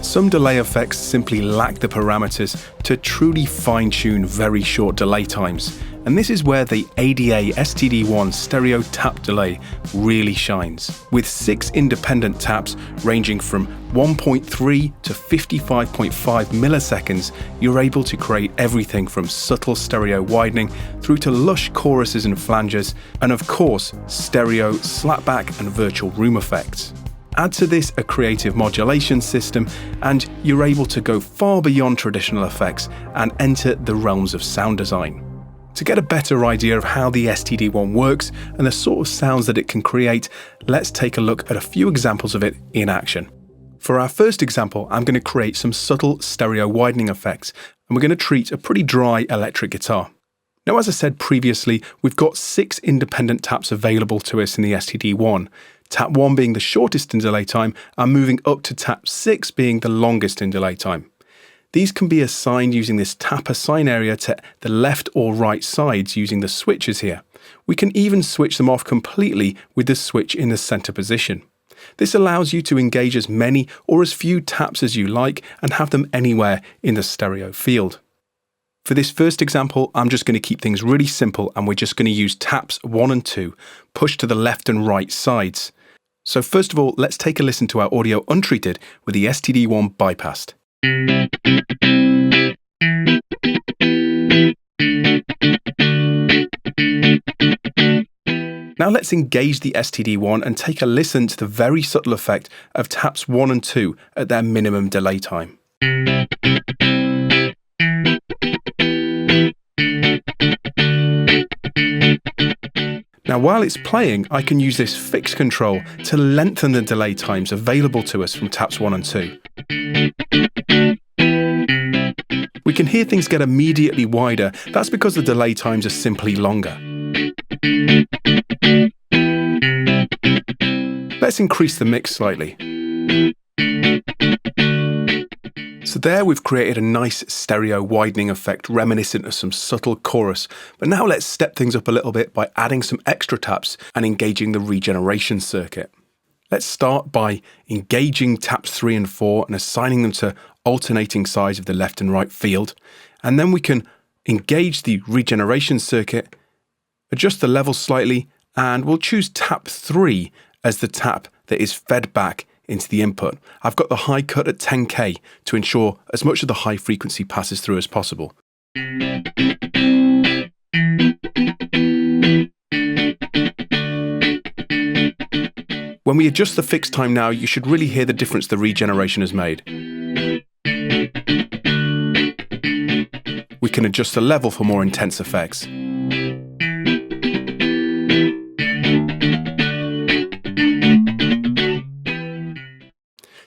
Some delay effects simply lack the parameters to truly fine-tune very short delay times, and this is where the ADA STD-1 Stereo Tapped Delay really shines. With 6 independent taps ranging from 1.3 to 55.5 milliseconds, you're able to create everything from subtle stereo widening through to lush choruses and flanges, and of course, stereo, slapback and virtual room effects. Add to this a creative modulation system and you're able to go far beyond traditional effects and enter the realms of sound design. To get a better idea of how the STD-1 works and the sort of sounds that it can create, let's take a look at a few examples of it in action. For our first example, I'm going to create some subtle stereo widening effects, and we're going to treat a pretty dry electric guitar. Now, as I said previously, we've got 6 independent taps available to us in the STD-1. Tap 1 being the shortest in delay time, and moving up to tap 6 being the longest in delay time. These can be assigned using this tap assign area to the left or right sides using the switches here. We can even switch them off completely with the switch in the center position. This allows you to engage as many or as few taps as you like and have them anywhere in the stereo field. For this first example, I'm just going to keep things really simple and we're just going to use taps 1 and 2, pushed to the left and right sides. So first of all, let's take a listen to our audio untreated with the STD-1 bypassed. Now let's engage the STD-1 and take a listen to the very subtle effect of taps 1 and 2 at their minimum delay time. Now while it's playing, I can use this fix control to lengthen the delay times available to us from taps 1 and 2. We can hear things get immediately wider. That's because the delay times are simply longer. Let's increase the mix slightly. So there we've created a nice stereo widening effect reminiscent of some subtle chorus, but now let's step things up a little bit by adding some extra taps and engaging the regeneration circuit. Let's start by engaging taps 3 and 4 and assigning them to alternating sides of the left and right field, and then we can engage the regeneration circuit, adjust the level slightly, and we'll choose tap 3 as the tap that is fed back into the input. I've got the high cut at 10K to ensure as much of the high frequency passes through as possible. When we adjust the fix time now, you should really hear the difference the regeneration has made. We can adjust the level for more intense effects.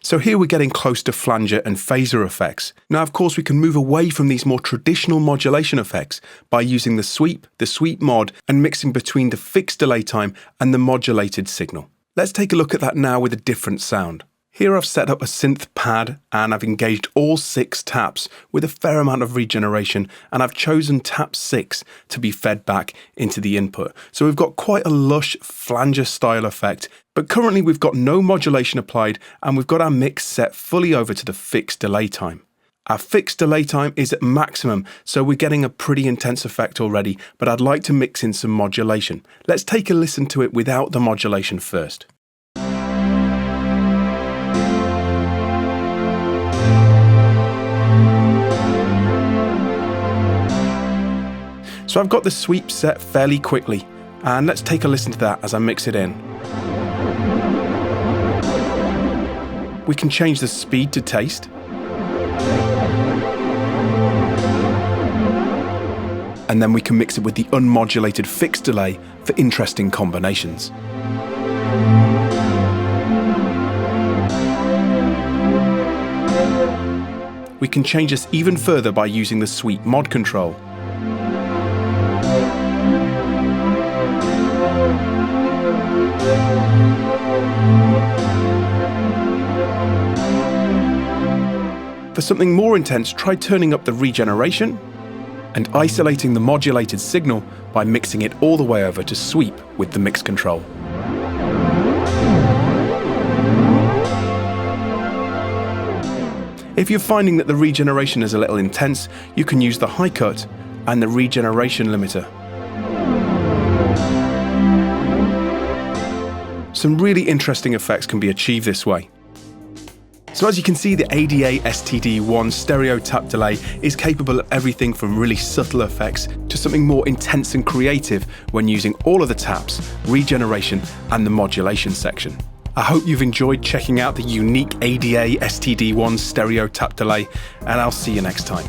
So here we're getting close to flanger and phaser effects. Now of course we can move away from these more traditional modulation effects by using the sweep mod, and mixing between the fixed delay time and the modulated signal. Let's take a look at that now with a different sound. Here I've set up a synth pad and I've engaged all 6 taps with a fair amount of regeneration, and I've chosen tap 6 to be fed back into the input. So we've got quite a lush flanger style effect, but currently we've got no modulation applied and we've got our mix set fully over to the fixed delay time. Our fixed delay time is at maximum, so we're getting a pretty intense effect already, but I'd like to mix in some modulation. Let's take a listen to it without the modulation first. So I've got the sweep set fairly quickly, and let's take a listen to that as I mix it in. We can change the speed to taste. And then we can mix it with the unmodulated fixed delay for interesting combinations. We can change this even further by using the sweep mod control. For something more intense, try turning up the regeneration and isolating the modulated signal by mixing it all the way over to sweep with the mix control. If you're finding that the regeneration is a little intense, you can use the high cut and the regeneration limiter. Some really interesting effects can be achieved this way. So as you can see, the ADA STD-1 Stereo Tapped Delay is capable of everything from really subtle effects to something more intense and creative when using all of the taps, regeneration and the modulation section. I hope you've enjoyed checking out the unique ADA STD-1 Stereo Tapped Delay, and I'll see you next time.